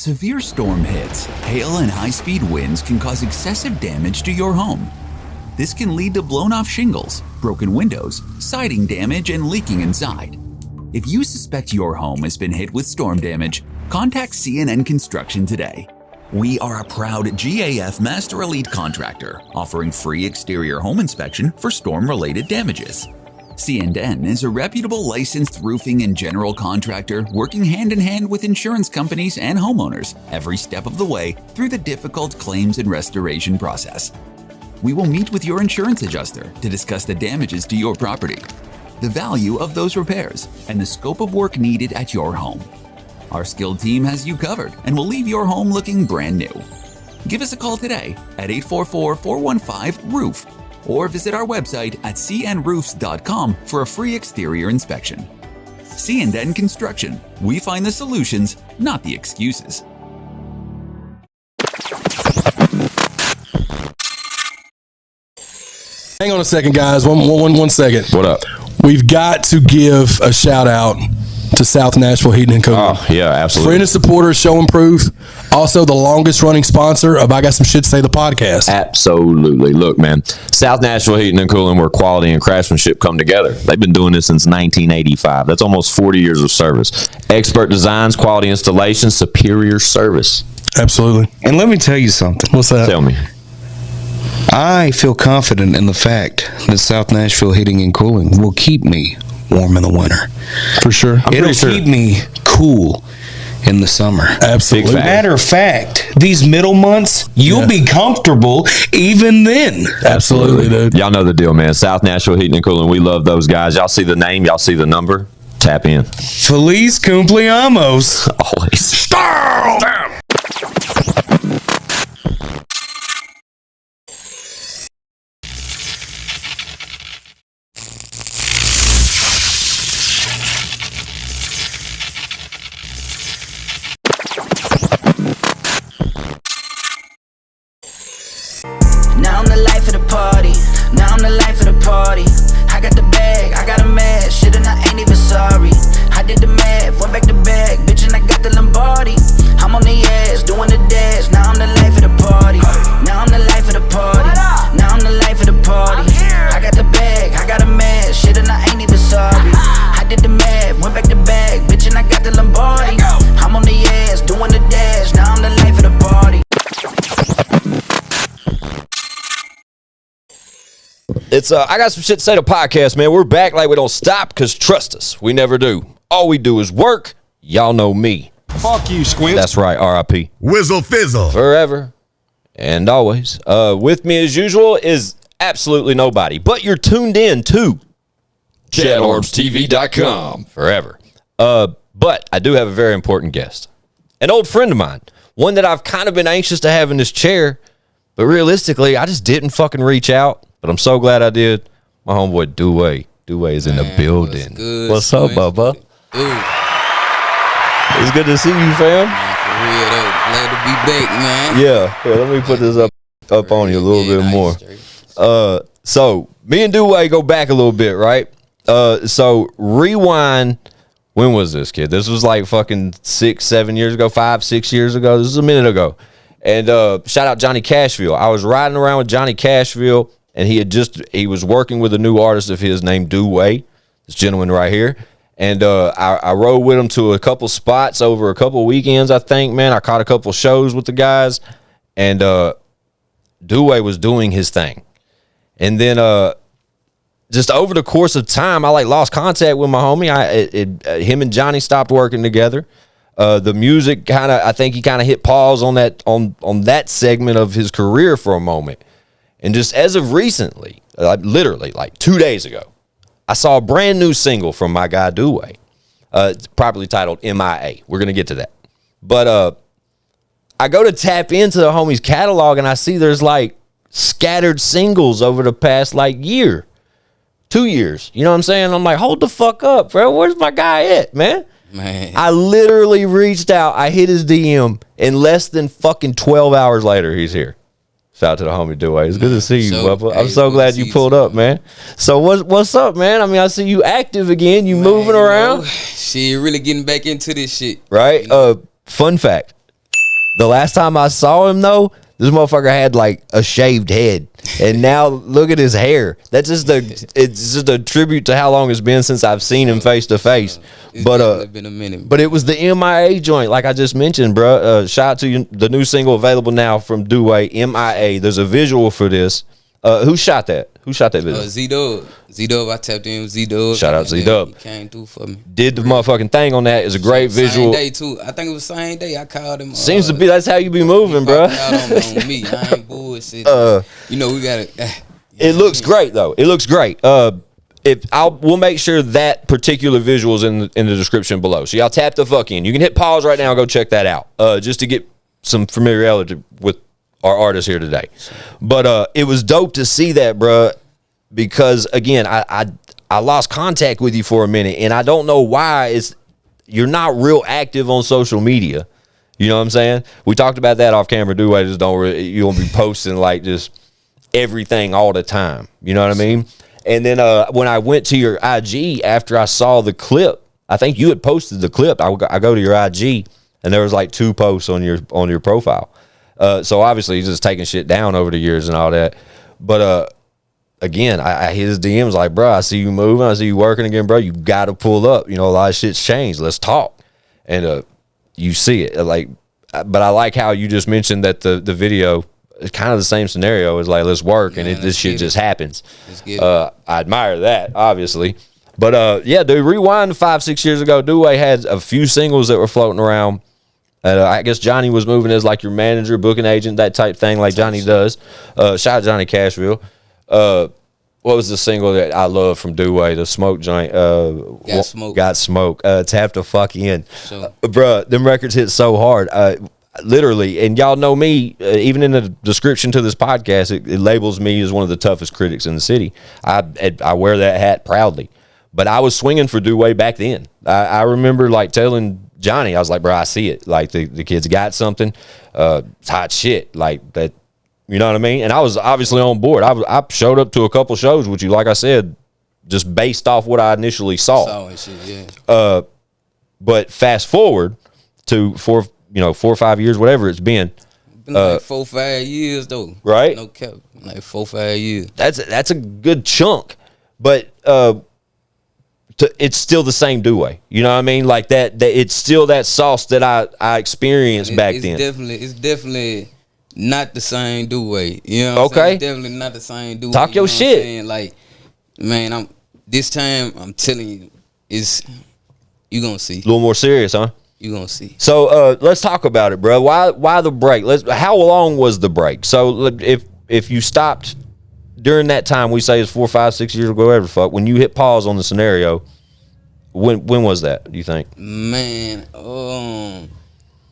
When a severe storm hits, hail and high-speed winds can cause excessive damage to your home. This can lead to blown-off shingles, broken windows, siding damage, and leaking inside. If you suspect your home has been hit with storm damage, contact CNN Construction today. We are a proud GAF Master Elite contractor, offering free exterior home inspection for storm-related damages. CNN is a reputable licensed roofing and general contractor working hand-in-hand with insurance companies and homeowners every step of the way through the difficult claims and restoration process. We will meet with your insurance adjuster to discuss the damages to your property, the value of those repairs, and the scope of work needed at your home. Our skilled team has you covered and will leave your home looking brand new. Give us a call today at 844-415-ROOF or visit our website at cnroofs.com for a free exterior inspection. CNN Construction. We find the solutions, not the excuses. Hang on a second, guys. One second. What up? We've got to give a shout out to South Nashville Heating and Cooling. Oh, yeah, absolutely. Friend and supporter, show and proof. Also, the longest running sponsor of I Got Some Shit to Say, the podcast. Absolutely. Look, man, South Nashville Heating and Cooling, where quality and craftsmanship come together. They've been doing this since 1985. That's almost 40 years of service. Expert designs, quality installations, superior service. Absolutely. And let me tell you something. What's that? Tell me. I feel confident in the fact that South Nashville Heating and Cooling will keep me warm in the winter. For sure. It'll keep me cool in the summer. Absolutely. Matter of fact, these middle months, you'll be comfortable even then. Absolutely, dude. Y'all know the deal, man. South Nashville Heating and Cooling, we love those guys. Y'all see the name, y'all see the number. Tap in. Feliz cumpleaños. Always. Stop! Now I'm the life of the party. Now I'm the life of the party. I got the bag, I got a mad shit, and I ain't even sorry. I did the math, went back to back, bitch, and I got the Lombardi. I'm on the ass, doing the dash. Now I'm the life of the party. Now I'm the life of the party. Now I'm the life of the party. I got the bag, I got a mad shit, and I ain't even sorry. I did the math, went back to back, bitch, and I got the Lombardi. I'm on the ass, doing the dash. Now I'm the life of the party. It's I Got Some Shit to Say, the podcast, man. We're back like we don't stop, because trust us, we never do. All we do is work. Y'all know me. Fuck you, Squint. That's right, R.I.P. Whizzle fizzle. Forever and always. With me as usual is absolutely nobody, but you're tuned in to ChadArmesTV.com. Forever. But I do have a very important guest. An old friend of mine. One that I've kind of been anxious to have in this chair, but realistically, I just didn't fucking reach out. But I'm so glad I did. My homeboy Dooway. Dooway is in the building. What's up, Bubba? Dude. It's good to see you, fam. Man, for real though. Glad to be back, man. Yeah. Here, let me put this up on you a little bit more. So me and Dooway go back a little bit, right? So rewind. When was this, kid? This was like fucking 6-7 years ago, 5-6 years ago. This is a minute ago. And shout out Johnny Cashville. I was riding around with Johnny Cashville, and he was working with a new artist of his named Dooway, this gentleman right here. And I rode with him to a couple spots over a couple weekends, I think, man. I caught a couple shows with the guys, and Dooway was doing his thing. And then just over the course of time, I like lost contact with my homie. Him and Johnny stopped working together. The music I think he kind of hit pause on that segment of his career for a moment. And just as of recently, literally like 2 days ago, I saw a brand new single from my guy Dooway. It's properly titled MIA. We're going to get to that. But I go to tap into the homie's catalog, and I see there's like scattered singles over the past like year, 2 years. You know what I'm saying? I'm like, hold the fuck up, bro. Where's my guy at, man? Man. I literally reached out. I hit his DM, and less than fucking 12 hours later, he's here. Shout out to the homie Dooway. It's good to see you, Bubba. I'm so glad you pulled up, man. So what's up, man? I mean, I see you active again. You moving around. Shit, really getting back into this shit. Right? Fun fact. The last time I saw him though, this motherfucker had like a shaved head, and now look at his hair. That's just it's just a tribute to how long it's been since I've seen him face to face. It's been a minute. But it was the MIA joint, like I just mentioned, bro. Shout out to you, the new single available now from Dooway, MIA. There's a visual for this. Who shot that? Who shot that video? Z-Dub, I tapped in with Z-Dub. Shout out Z-Dub. He came through for me. Did the motherfucking thing on that. Is a great visual. Same day, too. I think it was same day. I called him. Seems to be that's how you be moving, bro. On me. I ain't bullshit. You know, we got to... It looks great, though. It looks great. We'll make sure that particular visual is in the description below. So y'all tap the fuck in. You can hit pause right now and go check that out. Just to get some familiarity with our artists here today. But it was dope to see that, bro, because again, I lost contact with you for a minute, and I don't know why. You're not real active on social media. You know what I'm saying? We talked about that off camera. Dooway just you won't be posting like just everything all the time. You know what I mean? And then when I went to your IG after I saw the clip, I think you had posted the clip. I go to your IG, and there was like 2 posts on your profile. So obviously he's just taking shit down over the years and all that. But again, I hit his DMs like, bro, I see you moving, I see you working again, bro. You got to pull up. You know, a lot of shit's changed. Let's talk. And you see it. But I like how you just mentioned that the video is kind of the same scenario. It's like, let's work, and this shit just happens. I admire that, obviously. But yeah, dude, rewind 5-6 years ago, Dooway had a few singles that were floating around. I guess Johnny was moving as like your manager, booking agent, that type thing, like Johnny does. Shout out Johnny Cashville. What was the single that I love from Dooway? The Smoke joint. Got Smoke. Tap the fuck in. Sure. Bruh, them records hit so hard. Literally, and y'all know me, even in the description to this podcast, it labels me as one of the toughest critics in the city. I wear that hat proudly. But I was swinging for Dooway back then. I remember like telling Johnny, I was like, bro, I see it. Like the kid's got something. It's hot shit. Like that, you know what I mean? And I was obviously on board. I showed up to a couple shows with you, like I said, just based off what I initially saw. But fast forward to 4 or 5 years, whatever it's been. Like 4 or 5 years though. Right? No cap. Like 4 or 5 years. That's a good chunk. But it's still the same Dooway. You know what I mean? Like that it's still that sauce that I experienced back then. It's definitely not the same Dooway. You know what I'm saying? It's definitely not the same Dooway. Talk your shit. Like, man, I'm telling you, you gonna see. A little more serious, huh? You gonna see. So let's talk about it, bro. Why the break? How long was the break? So if you stopped during that time, we say it's 4, 5, 6 years ago, whatever the fuck, when you hit pause on the scenario, when was that, do you think? Man,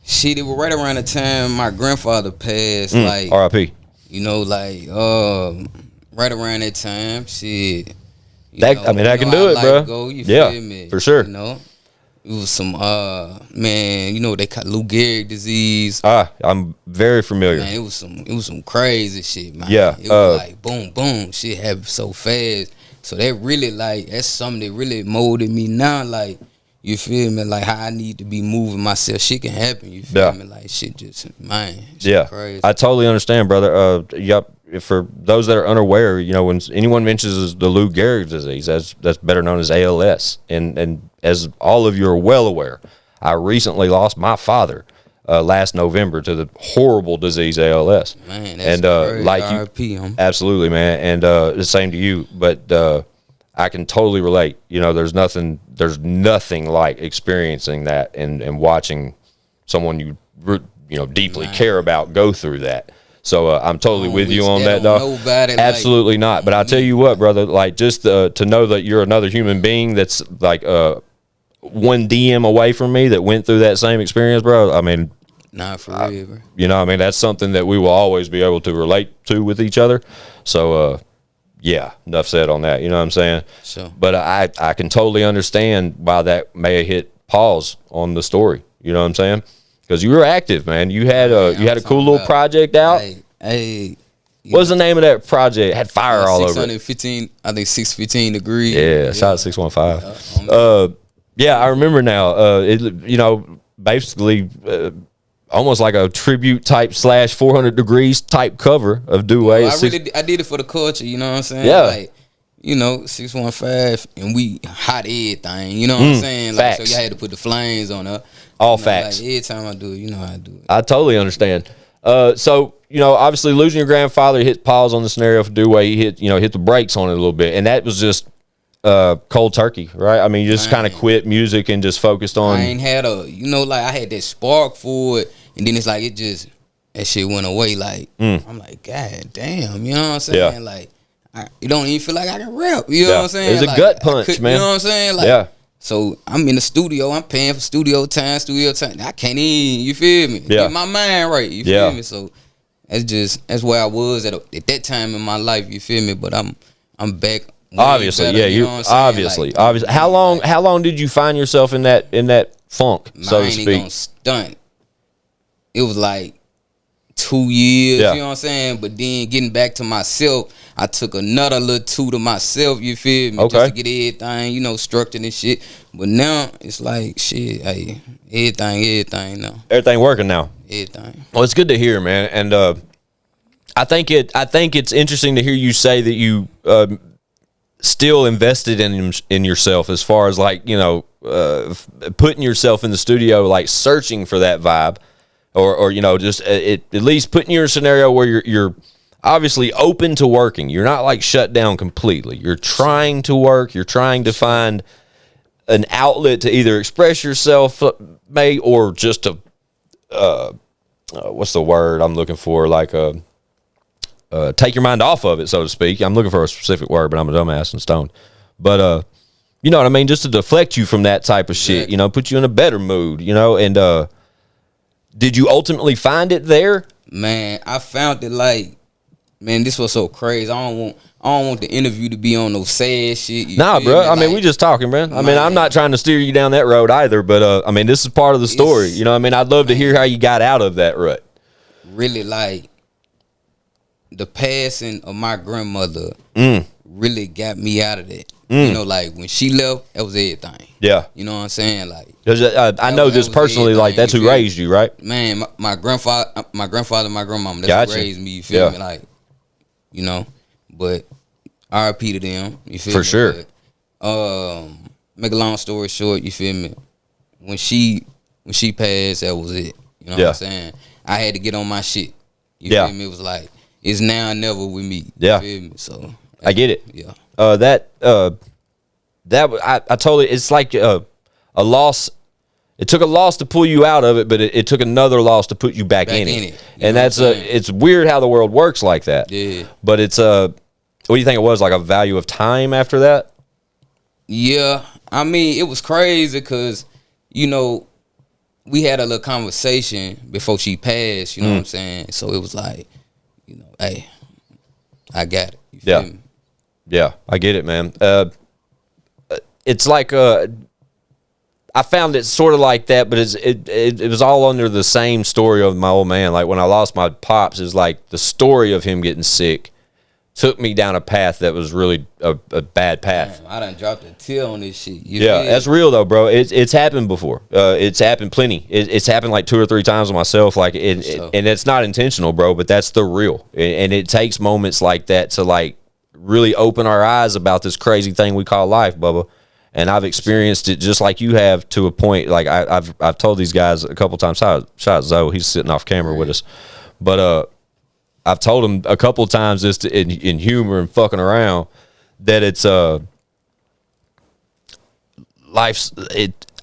shit, it was right around the time my grandfather passed, like R.I.P. You know, like right around that time, shit. I can do it, bro. You feel me? For sure. You know? It was some man, you know they call Lou Gehrig disease. I'm very familiar. Man, it was some crazy shit, man. Yeah. It was like boom, boom, shit happened so fast. So that really that's something that really molded me now, like, you feel me, like how I need to be moving myself. Shit can happen, you feel me? Like shit just crazy. I totally understand, brother. For those that are unaware, you know, when anyone mentions the Lou Gehrig disease, that's better known as ALS, and as all of you are well aware, I recently lost my father last November to the horrible disease ALS. Man, that's crazy. Like RIP, absolutely, man, and the same to you. But I can totally relate. You know, there's nothing like experiencing that and watching someone you deeply care about go through that. So I'm totally with you on that, dog. Absolutely not. But I'll tell you what, brother, like just to know that you're another human being that's like one DM away from me that went through that same experience, bro. I mean, not for real, bro. You know, I mean, that's something that we will always be able to relate to with each other. So, yeah, enough said on that. You know what I'm saying? Sure. But I can totally understand why that may have hit pause on the story. You know what I'm saying? Because you were active, man. You had a cool little project out. Hey, what's the name of that project? It had fire all over it. 615, I think 615 degrees. Yeah, shout out 615. Yeah, I remember now. Basically, almost like a tribute type / 400 degrees type cover of Dooway. I did it for the culture, you know what I'm saying? Yeah. Like, you know, 615 and we hot everything, you know what I'm saying? Like, facts. so y'all had to put the flames on her. All You know, facts. Like, every time I do it, you know how I do it. I totally understand. So, you know, obviously losing your grandfather, hit pause on the scenario for Dooway. He hit the brakes on it a little bit. And that was just cold turkey, right? I mean, you just kind of quit music and just focused on. I ain't had like I had that spark for it, and then it's like that shit went away. Like I'm like, God damn, you know what I'm saying? Yeah. Like, it don't even feel like I can rap. You know what I'm saying? It's a like, gut punch, man. You know what I'm saying? Like, yeah. So I'm in the studio. I'm paying for studio time. I can't even. You feel me? Yeah. Get my mind right. You feel me? So that's where I was at that time in my life. You feel me? But I'm back. Obviously, better, yeah. you You know what I'm saying? obviously. Like, How long did you find yourself in that funk, so to I ain't speak? gonna stunt. It was like 2 years, Yeah. you know what I'm saying? But then getting back to myself, I took another little 2 to myself, you feel me? Okay. Just to get everything, you know, structured and shit. But now it's like shit, hey, everything now. Everything working now. Everything. Well, it's good to hear, man. And I think it's interesting to hear you say that you still invested in yourself, as far as like, you know, putting yourself in the studio, like searching for that vibe, or you know, just at least putting you in a scenario where you're obviously open to working. You're not like shut down completely. You're trying to work. You're trying to find an outlet to either express yourself, or just to what's the word I'm looking for? Like take your mind off of it, so to speak. I'm looking for a specific word, but I'm a dumbass and stoned. But you know what I mean? Just to deflect you from that type of shit, you know, put you in a better mood, you know. And did you ultimately find it there? Man, I found it like, man, this was so crazy. I don't want the interview to be on no sad shit. Nah, bro. I mean, we just talking, bro. I mean, I'm not trying to steer you down that road either, but I mean, this is part of the story. You know what I mean? I'd love to hear how you got out of that rut. Really, like, the passing of my grandmother really got me out of that. You know, like, when she left, that was everything. Yeah. You know what I'm saying? Like, Because I know this personally, like, that's who raised you, right? Man, my grandfather, my grandmama, that's Gotcha. who raised me. You feel me? Like, you know, but RIP to them. You feel me? For sure. But, make a long story short, you feel me? When she passed, that was it. You know what I'm saying? I had to get on my shit. You feel me? It was like, it's now or never with me. You feel me? So I get it. Yeah. I totally. It's like a loss. It took a loss to pull you out of it, but it took another loss to put you back in it. And that's it's weird how the world works like that. Yeah. But it's what do you think it was, like a value of time after that? Yeah. I mean, it was crazy because, you know, we had a little conversation before she passed. You know what I'm saying? So it was like, you know, hey, I got it. You feel me? Yeah, I get it, man. It's like I found it sort of like that, but it was all under the same story of my old man. Like, when I lost my pops, is like the story of him getting sick took me down a path that was really a bad path. Man, I done dropped a tear on this shit. That's real though, bro. It's happened before. It's happened plenty. It's happened like 2 or 3 times with myself. Like, and it's not intentional, bro. But that's the real. And it takes moments like that to like really open our eyes about this crazy thing we call life, Bubba. And I've experienced it just like you have, to a point. Like, I've told these guys a couple times. Shout out Zoe, he's sitting off camera with us. But I've told him a couple of times, just in humor and fucking around, that it's life's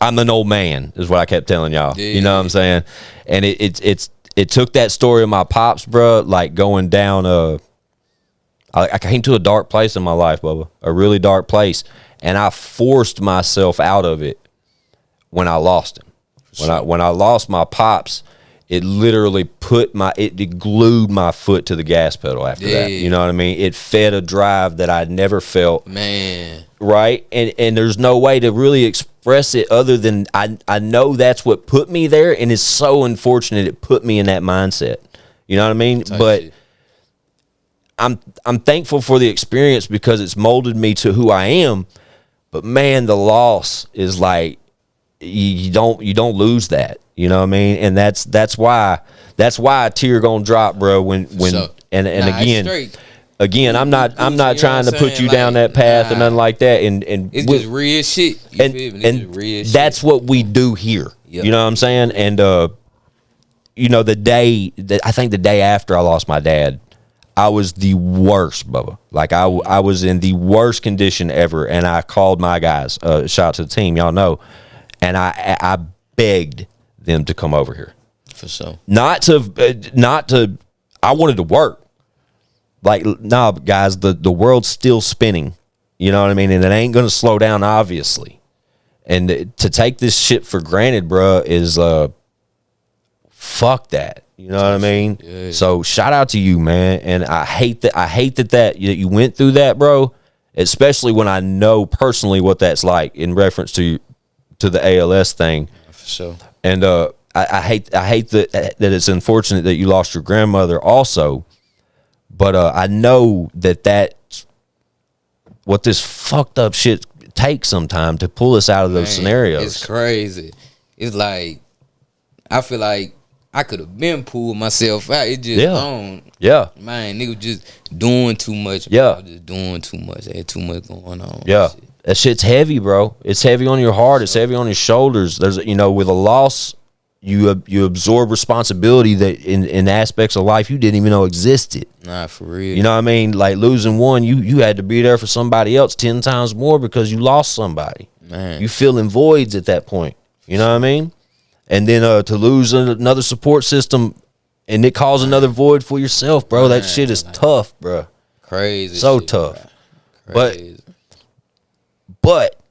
I'm an old man, is what I kept telling y'all. You know what I'm saying? And it took that story of my pops, bro, like going down I came to a dark place in my life, Bubba, a really dark place, and I forced myself out of it when I lost him. When I lost my pops, it literally it glued my foot to the gas pedal after that. You know what I mean? It fed a drive that I'd never felt. Man. Right? And there's no way to really express it other than I know that's what put me there, and it's so unfortunate it put me in that mindset. You know what I mean? But shit. I'm thankful for the experience because it's molded me to who I am. But man, the loss is like, you don't lose that. You know what I mean? And that's why a tear gonna drop, bro. When So, and nah, again. Again, I'm not trying to put you down that path or nothing like that. And it's just real shit. You feel me? It's just real shit. That's what we do here. Yep. You know what I'm saying? And you know, I think the day after I lost my dad, I was the worst, Bubba. Like I was in the worst condition ever, and I called my guys. Shout out to the team, y'all know, and I begged them to come over here. For sure. Not to. I wanted to work. Like, nah, guys, the world's still spinning. You know what I mean? And it ain't going to slow down, obviously. And to take this shit for granted, bruh, is, fuck that. You know what I mean? Yeah. So, shout out to you, man. And I hate that you went through that, bro. Especially when I know personally what that's like in reference to the ALS thing. For sure. And I hate that it's unfortunate that you lost your grandmother also. But I know that's what this fucked up shit takes sometime to pull us out of those scenarios. It's crazy. It's like, I feel like I could have been pulled myself out. It just, man, nigga just doing too much. Bro. Yeah. Just doing too much. They had too much going on. Yeah. That shit's heavy, bro. It's heavy on your heart. It's heavy on your shoulders. There's, you know, with a loss, you absorb responsibility that in aspects of life you didn't even know existed. Nah, for real. You know what I mean? Like losing one, you had to be there for somebody else 10 times more because you lost somebody. Man. You filling voids at that point. You know what I mean? And then to lose another support system and it cause another void for yourself, bro. That shit is tough, bro. Crazy. So shit, tough. bro. Crazy. But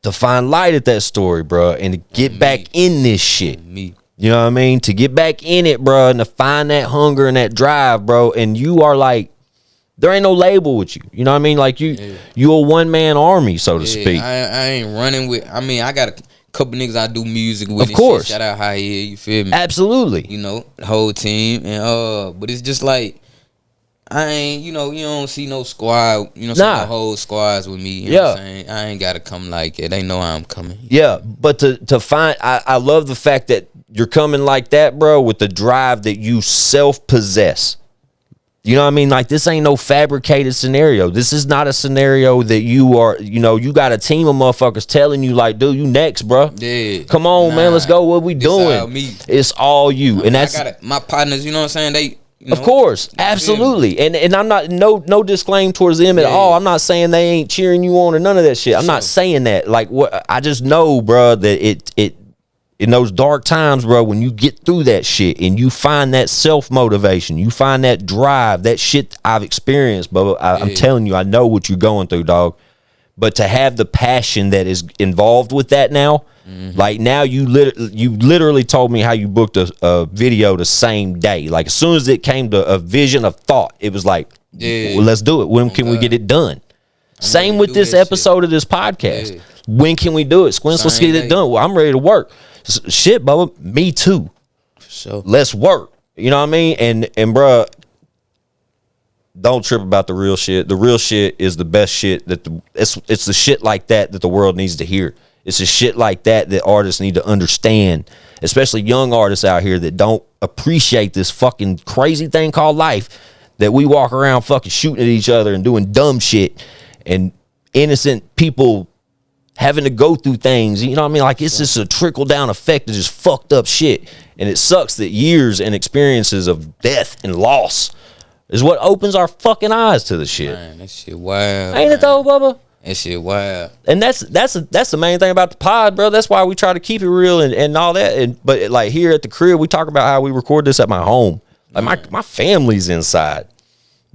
to find light at that story, bro, and to get back in this shit. You know what I mean? To get back in it, bro, and to find that hunger and that drive, bro. And you are like, there ain't no label with you. You know what I mean? Like you a one-man army, so to speak. I ain't running with. I mean, I got a couple niggas I do music with. Of course. Shout out High Hill, you feel me? Absolutely. You know, the whole team. And but it's just like, I ain't, you don't see no squad, no whole squads with me. You know what I'm saying? I ain't gotta come like it. They know I'm coming. Yeah, but to find, I love the fact that you're coming like that, bro, with the drive that you self-possess. You know what I mean? Like, this ain't no fabricated scenario. This is not a scenario that you are, you got a team of motherfuckers telling you, like, dude, you next, bro. Yeah. Come on, man, let's go. What we doing? All me. It's all you. And that's my partners, you know what I'm saying? Of course, absolutely, and I'm not no disclaim towards them at all. I'm not saying they ain't cheering you on or none of that shit. I'm not saying that. Like, what I just know, bro, that it in those dark times, bro, when you get through that shit and you find that self motivation, you find that drive, that shit I've experienced, bro. I'm telling you, I know what you're going through, dog. But to have the passion that is involved with that now, like now you literally told me how you booked a video the same day. Like as soon as it came to a vision of thought, it was like, well, let's do it. When can we get it done? Same with this episode of this podcast. When can we do it? Squints, let's get it done. Well, I'm ready to work. Shit, Bubba, me too. So let's work. You know what I mean? And bruh, don't trip about the real shit. The real shit is the best shit. It's the shit like that the world needs to hear. It's the shit like that artists need to understand, especially young artists out here that don't appreciate this fucking crazy thing called life, that we walk around fucking shooting at each other and doing dumb shit and innocent people having to go through things. You know what I mean? Like, it's just a trickle down effect of just fucked up shit. And it sucks that years and experiences of death and loss is what opens our fucking eyes to the shit. Man, that shit wild. Ain't it though, Bubba? That shit wild. And that's the main thing about the pod, bro. That's why we try to keep it real and all that. But like here at the crib, we talk about how we record this at my home. Like my family's inside.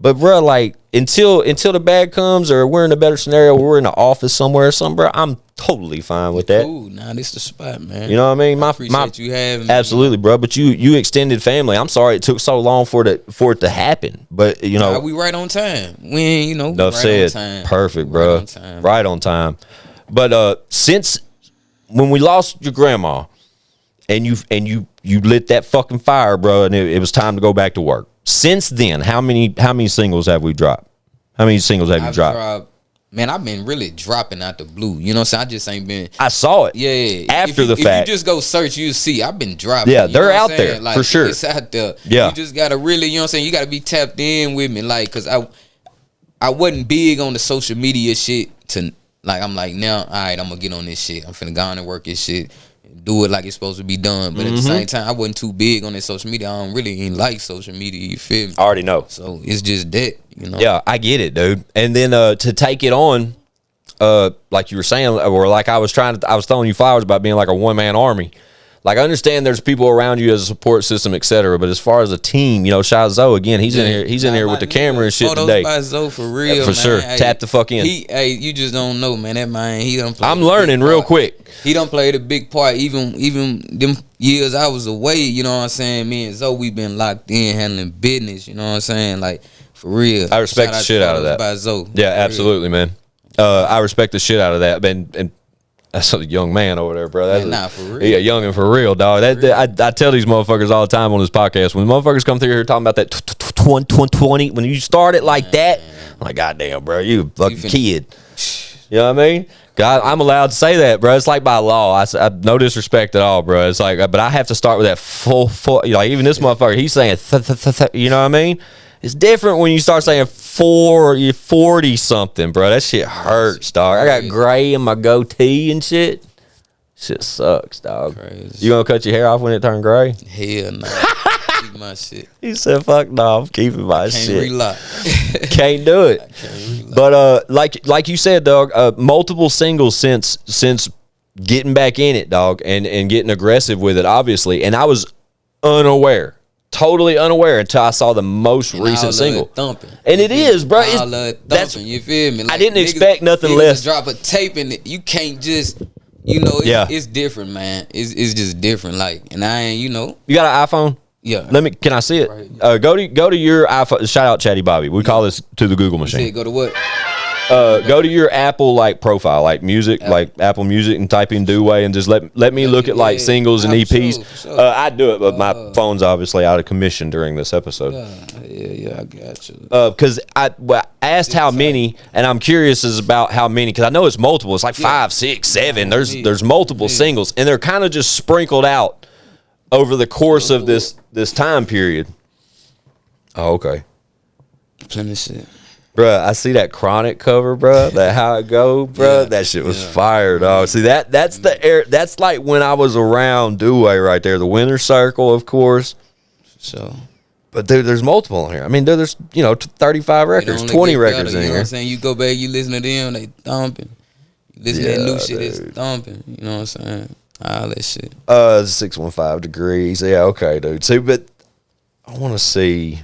But bro, like until the bag comes or we're in a better scenario where we're in an office somewhere or something, bro, I'm totally fine with that. Ooh, nah, this the spot, man. You know what I mean? I appreciate you having me. Absolutely, bro. But you extended family. I'm sorry it took so long for it to happen. But nah, we right on time. We enough right said. On time. Perfect, bro. Right on time. But since when we lost your grandma and you lit that fucking fire, bro, and it was time to go back to work. Since then, how many singles have we dropped? How many singles have you dropped? Man, I've been really dropping out the blue. You know what I'm saying? I just ain't been. I saw it. Yeah. After the fact. If you just go search, you see I've been dropping. Yeah, you they're know what out I'm there, saying? Like, for sure. It's out there. Yeah. You just gotta really, you know what I'm saying? You gotta be tapped in with me, like, cause I wasn't big on the social media shit. I'm like, now, all right, I'm gonna get on this shit. I'm finna go on and work this shit. Do it like it's supposed to be done. But at the same time, I wasn't too big on that social media. I don't really even like social media. You feel me? I already know. So it's just that, you know. Yeah, I get it, dude. And then to take it on, like you were saying, or like I was throwing you flowers about being like a one-man army. Like, I understand there's people around you as a support system, etc. But as far as a team, you know, Shot Zoe again, he's in here. He's in here with the camera and shit today. By Zoe for real, for man. sure. Hey, Tap the fuck in. You just don't know, man. That man, he done play. I'm learning real quick. He done played a big part. Even them years I was away, you know what I'm saying. Me and Zoe, we been locked in handling business. You know what I'm saying, like for real. I respect the shit out of that. By Zoe, Yeah, absolutely, man. I respect the shit out of that. And that's a young man over there, bro. That's for real. Yeah, young and for real, dog. I tell these motherfuckers all the time on this podcast, when motherfuckers come through here talking about that 20, when you start it like that, I'm like, goddamn, bro, you a fucking kid. You know what I mean? God, I'm allowed to say that, bro. It's like by law. I no disrespect at all, bro. It's like, but I have to start with that full, like even this motherfucker, he's saying, you know what I mean? It's different when you start saying 40 something, bro. That shit hurts, dog. I got gray in my goatee and shit. Shit sucks, dog. Crazy. You gonna cut your hair off when it turn gray? Hell no. Keep my shit. He said, "Fuck no, I'm keeping my shit." Can't relock. Can't do it. But like you said, dog, multiple singles since getting back in it, dog, and getting aggressive with it, obviously. And I was totally unaware until I saw the most recent single. Thumping. And it is, bro. That's you feel me? Like, I didn't expect nothing less. Drop a tape and you can't just, you know, it's different, man. It's just different. Like, and I ain't, you know. You got an iPhone? Yeah. Can I see it? Right. Go to your iPhone. Shout out Chatty Bobby. We call this to the Google machine. Go to what? Go to your Apple like profile, like music, like Apple Music, and type in Dooway, and just let me look at like singles and EPs. Sure. I do it, but my phone's obviously out of commission during this episode. Yeah, I got you. Because I asked how many, and I'm curious about how many, because I know it's multiple. It's like 5, 6, 7. There's multiple singles, and they're kind of just sprinkled out over the course of this time period. Oh, okay. Plenty of shit. Bruh, I see that Chronic cover, bruh. That How It Go, bruh. That shit was fire, dog. See, that's the air. That's like when I was around Dooway right there. The Winter Circle, of course. So, but dude, there's multiple on here. I mean, there's 35 records, 20 records in here. You know what I'm saying? You go back, you listen to them, they thumping. You listen to that new shit, it's thumping. You know what I'm saying? All that shit. 615 Degrees. Yeah, okay, dude. See, but I want to see.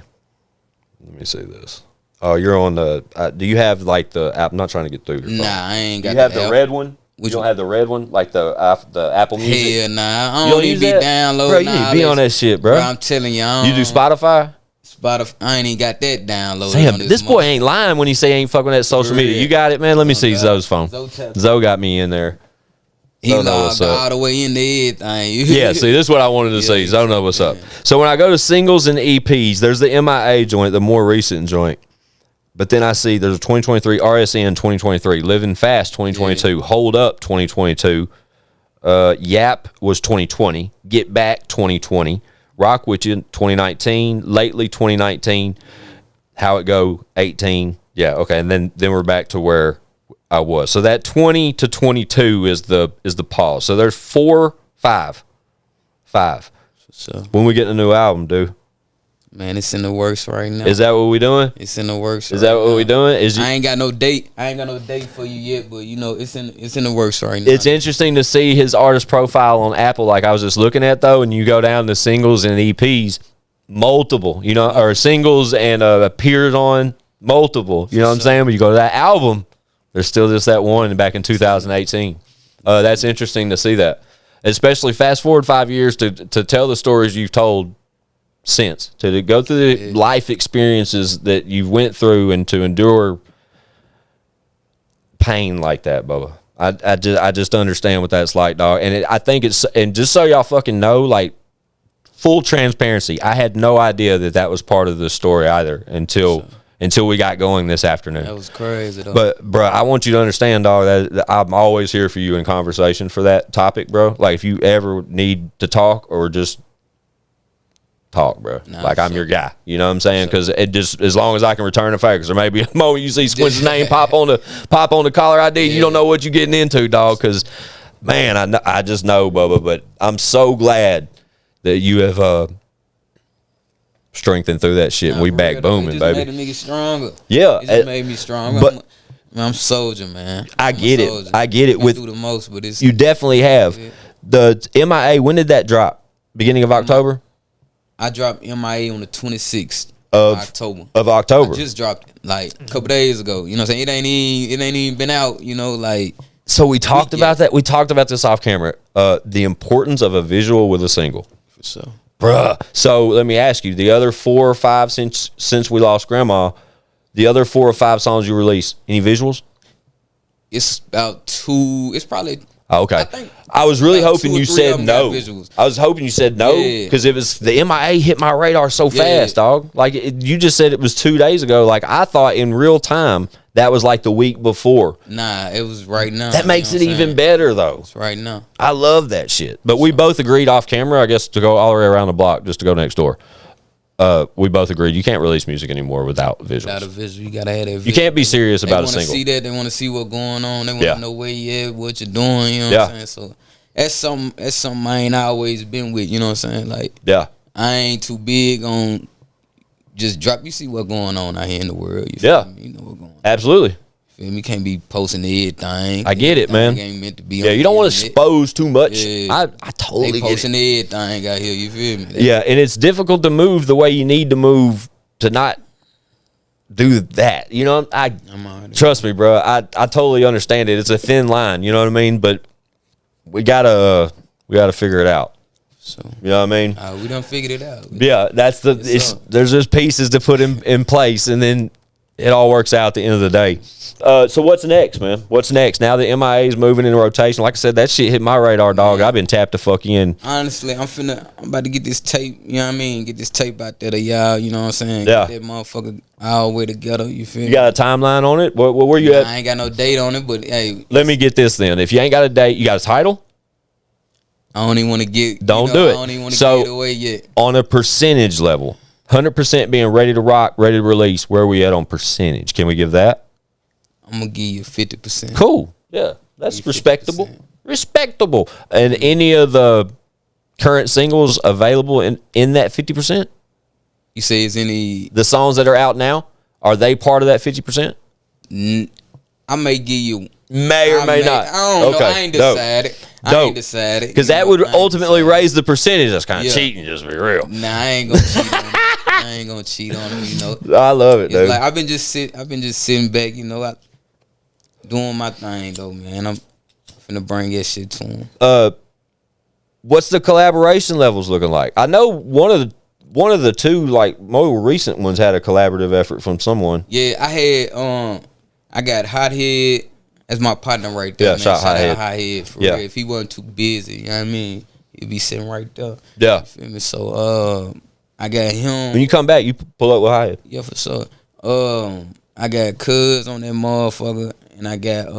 Let me see this. Oh, you're on the. Do you have like the app? I'm not trying to get through your phone. Nah, I ain't got. You have the red one. You don't have the red one, like the Apple Music. Hell nah, I don't even be downloading. Bro, you need to be on that shit, bro. I'm telling you, you do Spotify. I ain't even got that downloaded. Damn, this boy ain't lying when he say he ain't fucking with that social media. You got it, man. Let me see Zoe's phone. Zoe got me in there. He logged all the way into everything. Yeah, see, this is what I wanted to see. Zoe know what's up. So when I go to singles and EPs, there's the MIA joint, the more recent joint. But then I see there's a 2023 RSN 2023, Living Fast 2022, Hold Up 2022, Yap was 2020, Get Back 2020, Rock With You 2019, Lately 2019, How It Go 18. Yeah, okay, and then we're back to where I was. So that 20 to 22 is the pause. So there's 5. So when we get a new album, dude. Man, it's in the works right now. Is that what we doing? It's in the works. Is that what we doing? I ain't got no date. I ain't got no date for you yet, but you know, it's in the works right now. It's interesting to see his artist profile on Apple, like I was just looking at though, and you go down to singles and EPs, multiple, or singles and appeared on multiple. You know what I'm saying? But you go to that album, there's still just that one back in 2018. That's interesting to see that, especially fast forward 5 years to tell the stories you've told. Since to go through the life experiences that you went through and to endure pain like that, Bubba. I just understand what that's like, dog. And I think it's, and just so y'all fucking know, like full transparency, I had no idea that was part of the story either until until we got going this afternoon. That was crazy, though. But, bro, I want you to understand, dog, that I'm always here for you in conversation for that topic, bro. Like, if you ever need to talk or just talk, bro. Like, I'm your guy. You know what I'm saying? Because it just, as long as I can return the favors, or maybe a moment you see Squinch's name pop on the caller ID, you don't know what you're getting into, dog. Because, man, I just know, Bubba. But I'm so glad that you have strengthened through that shit, and we back booming, baby. It just made a nigga stronger. Yeah, it just made me stronger. But I'm a soldier, man. I get it. I get it. With do the most, but it's you definitely have the MIA. When did that drop? Beginning of October. I dropped MIA on the 26th of October. I just dropped it like a couple days ago. You know what I'm saying? It ain't even been out. You know, like. So we talked about that. We talked about this off camera. The importance of a visual with a single. For sure. Bruh. So let me ask you, the other 4 or 5 since we lost Grandma, the other 4 or 5 songs you released, any visuals? It's about 2. It's probably. Oh, okay. I was really hoping you said no. I was hoping you said no because it was the MIA hit my radar so fast, dog. Like you just said it was 2 days ago. Like I thought in real time that was like the week before. Nah, it was right now. That makes it even better though. It's right now. I love that shit. But we both agreed off camera, I guess, to go all the way around the block just to go next door. We both agreed you can't release music anymore without visuals. Without a visual, you gotta have that visual. You can't be serious about a single. They want to see that. They want to see what's going on. They want to know where you at, what you're doing. You know what I'm saying? So that's something I ain't always been with. You know what I'm saying? Like, I ain't too big on just drop. You see what's going on out here in the world. You feel me? You know what's going on. Absolutely. Feel me? Can't be posting everything. I get it, man. Ain't meant to be. Yeah, you don't want to expose too much. Yeah. I totally they get posting it. everything out here. You feel me? Yeah, and it's difficult to move the way you need to move to not do that. You know, trust me, bro. I totally understand it. It's a thin line. You know what I mean? But we gotta figure it out. So you know what I mean? We done figured it out. That's there's just pieces to put in place, and then it all works out at the end of the day. So what's next, man? What's next? Now the MIA is moving in rotation. Like I said, that shit hit my radar, dog. I've been tapped to fuck in. Honestly, I'm about to get this tape, you know what I mean? Get this tape out there to y'all, you know what I'm saying? Yeah. Get that motherfucker all the way together, you feel me? You got a timeline on it? Where you at? I ain't got no date on it, but hey. Let me get this then. If you ain't got a date, you got a title? I don't even want to get. Don't do it. I don't even want to get it away yet. On a percentage level, 100% being ready to rock, ready to release, where are we at on percentage? Can we give that? I'm going to give you 50%. Cool. Yeah, that's respectable. Respectable. And any of the current singles available in that 50%? You say is any... The songs that are out now, are they part of that 50%? I may give you... May or may not. I don't know. I ain't decided. I ain't decided. Because that would ultimately raise the percentage. That's kind of cheating, just to be real. Nah, I ain't going to cheat on it. I ain't going to cheat on it, you know. I love it, dude. Like, I've been just sitting back, you know, doing my thing, though, man. I'm finna bring that shit to him. What's the collaboration levels looking like? I know one of the two, like, more recent ones had a collaborative effort from someone. Yeah, I got Hothead as my partner right there. Yeah, man. shout out Hothead for real. If he wasn't too busy, you know what I mean? He'd be sitting right there. Yeah. You feel me? So, I got him. When you come back, you pull up with Hothead. Yeah, for sure. I got Cuz on that motherfucker, and I got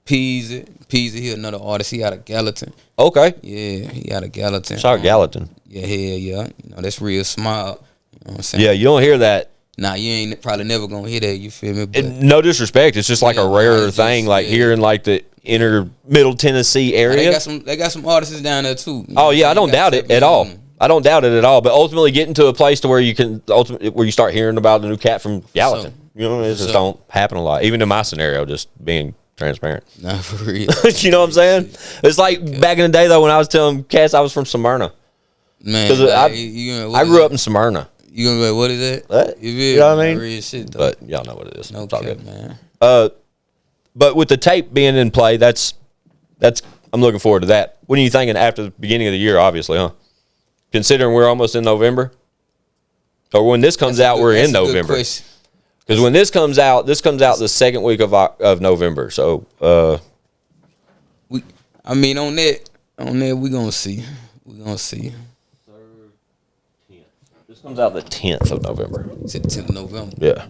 Peasy. Peasy, he another artist. He out of Gallatin. Okay. Yeah, he out of Gallatin. Shout out Gallatin. Yeah, hell yeah. You know, that's real smart. You know what I'm saying? Yeah, you don't hear that. Nah, you ain't probably never gonna hear that. You feel me? But, no disrespect, it's just like a rarer thing, like here in like the inner middle Tennessee area. They got some artists down there too. Oh yeah, I don't doubt it at all. I don't doubt it at all. But ultimately, getting to a place to where you start hearing about the new cat from Gallatin, you know, it just don't happen a lot. Even in my scenario, just being transparent. Nah, for real. You know what I'm saying? It's like back in the day though, when I was telling cats I was from Smyrna. Man, because I grew up in Smyrna. You gonna be like, what is that? What? You know what I mean? Real shit, though. But y'all know what it is. No it's all cap, good, man. But with the tape being in play, that's I'm looking forward to that. What are you thinking after the beginning of the year? Obviously, huh? Considering we're almost in November, or when this comes out, we're in November. Because when this comes out the second week of November. So, on that we gonna see. We gonna see. The This comes out the 10th of November. It's the 10th of November. Yeah.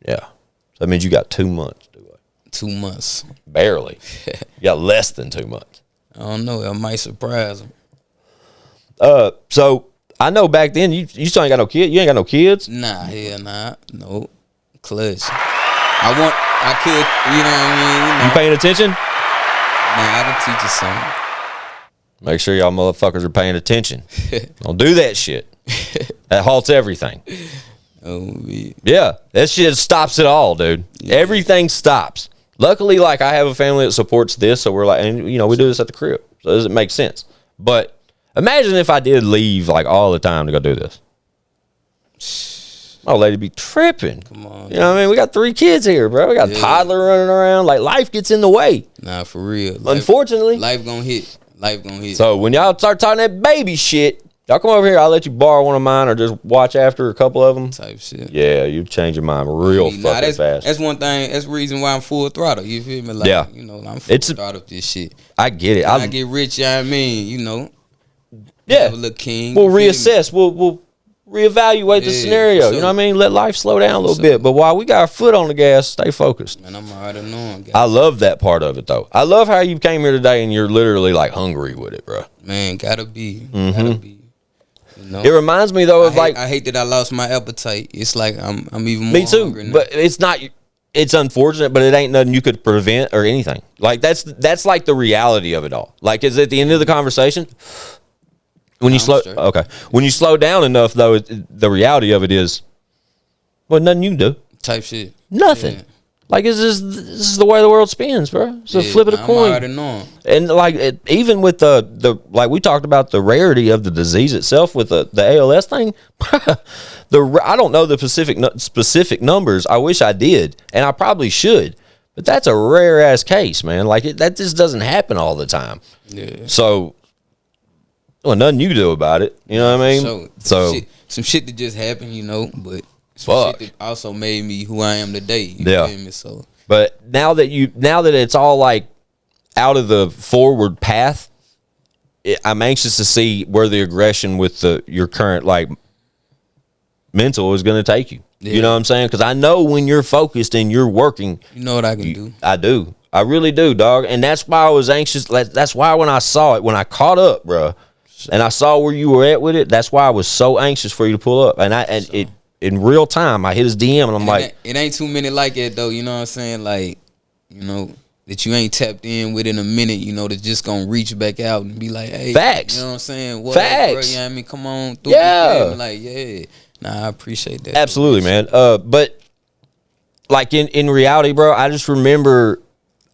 Yeah. So that means you got 2 months, do it. 2 months. Barely. You got less than 2 months. I don't know. I might surprise him. So I know back then you still ain't got no kids. You ain't got no kids. Nah, hell nah. No. Clutch. I could, you know what I mean? You paying attention? Nah, I can teach you something. Make sure y'all motherfuckers are paying attention. Don't do that shit. That halts everything. Oh, Yeah, that shit stops it all, dude. Yeah. Everything stops. Luckily, like, I have a family that supports this, so we're like, and you know, we do this at the crib, so does it make sense? But imagine if I did leave like all the time to go do this. My lady be tripping. Come on, you know what I mean? We got 3 kids here, bro. We got a toddler running around. Like, life gets in the way. Nah, for real. Unfortunately, life gonna hit. Life gonna hit. So when y'all start talking that baby shit, y'all come over here. I'll let you borrow one of mine, or just watch after a couple of them. Type shit. Yeah, you change your mind real fucking fast. That's one thing. That's the reason why I'm full throttle. You feel me? Like, you know, I'm full throttle this shit. I get it. When I get rich, you know what I mean? You know. Yeah. Have a little king. We'll reassess. We'll reevaluate the scenario. So, you know what I mean? Let life slow down a little bit. But while we got our foot on the gas, stay focused. Man, I'm already knowing. I love that part of it, though. I love how you came here today and you're literally like hungry with it, bro. Man, gotta be. Gotta be. You know? It reminds me though of I hate that I lost my appetite. It's like I'm even more me too. hungry now. But it's not. It's unfortunate, but it ain't nothing you could prevent or anything. Like that's like the reality of it all. Like, is at the end of the conversation. When you when you slow down enough, though, the reality of it is, well, nothing you can do. Type shit. Nothing. Yeah. Like, this is the way the world spins, bro. It's a flip of the coin. I already know. And like, even with the like we talked about the rarity of the disease itself with the ALS thing, I don't know the specific numbers. I wish I did, and I probably should. But that's a rare ass case, man. Like that just doesn't happen all the time. Yeah. So. Well, nothing you do about it. You know what I mean? So some shit that just happened, you know, but some shit that also made me who I am today. You feel me? So, but now that it's all like out of the forward path, I'm anxious to see where the aggression with your current like mental is going to take you. Yeah. You know what I'm saying? Because I know when you're focused and you're working, you know what I can do. I do. I really do, dog. And that's why I was anxious. That's why when I saw it, when I caught up, bro. And I saw where you were at with it. That's why I was so anxious for you to pull up. And it in real time, I hit his DM and I'm like, it ain't too many like it though. You know what I'm saying? Like, you know, that you ain't tapped in within a minute. You know, that's just gonna reach back out and be like, hey, facts. You know what I'm saying? What facts. Up, bro? You know what I mean? Come on through. Yeah. Like, yeah. Nah, I appreciate that. Absolutely, man. But like in reality, bro, I just remember.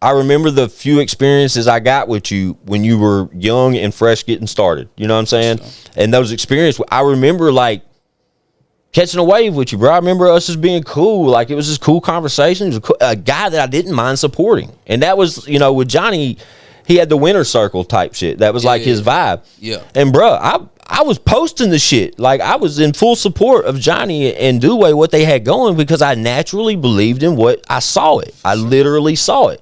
I remember the few experiences I got with you when you were young and fresh getting started. You know what I'm saying? And those experiences, I remember like catching a wave with you, bro. I remember us just being cool. Like, it was just cool conversations. A guy that I didn't mind supporting. And that was, you know, with Johnny, he had the winner circle type shit. That was like his vibe. Yeah. And bro, I was posting the shit. Like, I was in full support of Johnny and Dooway, what they had going, because I naturally believed in what I saw it. I literally saw it.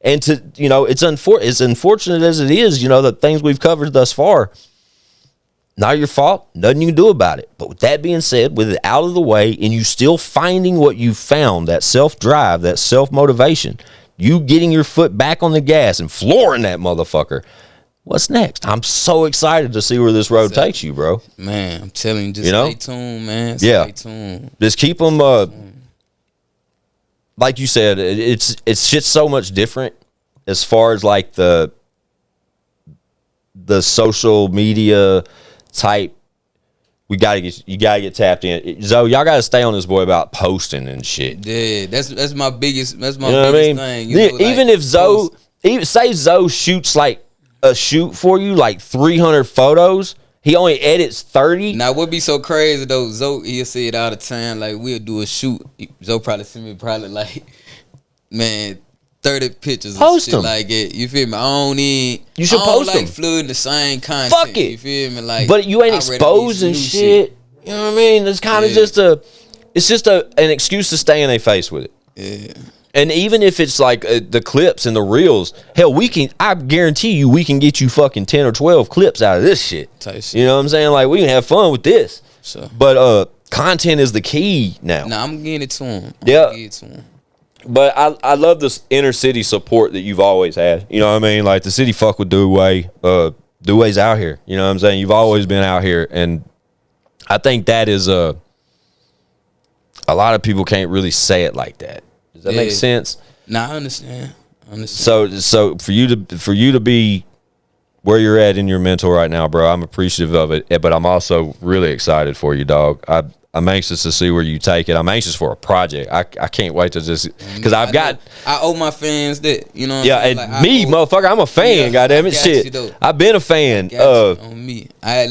And to, you know, it's unfortunate as it is, you know, the things we've covered thus far, not your fault, nothing you can do about it. But with that being said, with it out of the way and you still finding what you found, that self-drive, that self-motivation, you getting your foot back on the gas and flooring that motherfucker, what's next? I'm so excited to see where this road takes you, bro. Man, I'm telling you, just stay tuned, man. Stay tuned. Just keep them, like you said, it's shit's so much different as far as like the social media type. You gotta get tapped in. Zoe, y'all gotta stay on this boy about posting and shit. Yeah, that's my biggest thing. You know, even if Zoe, say Zoe shoots like a shoot for you, like 300 photos. He only edits 30. Now, what be so crazy though, Zoe, he'll say it all the time. Like, we'll do a shoot. Zoe probably send me like, man, 30 pictures and shit like it. You feel me? You should post them. Like flooding the same content. Fuck it. You feel me? Like, but you ain't exposing shit. You know what I mean? It's kind of just an excuse to stay in their face with it. Yeah. And even if it's like the clips and the reels, hell, I guarantee you we can get you fucking 10 or 12 clips out of this shit. Type shit. You know what I'm saying? Like, we can have fun with this. So, but content is the key now. nah, I'm getting it to him. Yeah. But I love this inner city support that you've always had. You know what I mean? Like the city fuck with Dooway. Dooway's out here. You know what I'm saying? You've always been out here, and I think that is a lot of people can't really say it like that. Does that make sense? Nah, I understand. So for you to be where you're at in your mental right now, bro, I'm appreciative of it, but I'm also really excited for you, dog. I'm anxious to see where you take it. I'm anxious for a project. I can't wait to just because I owe my fans that, you know. Yeah, and like, motherfucker, I'm a fan. Goddamn it, shit. I've been a fan. On me, I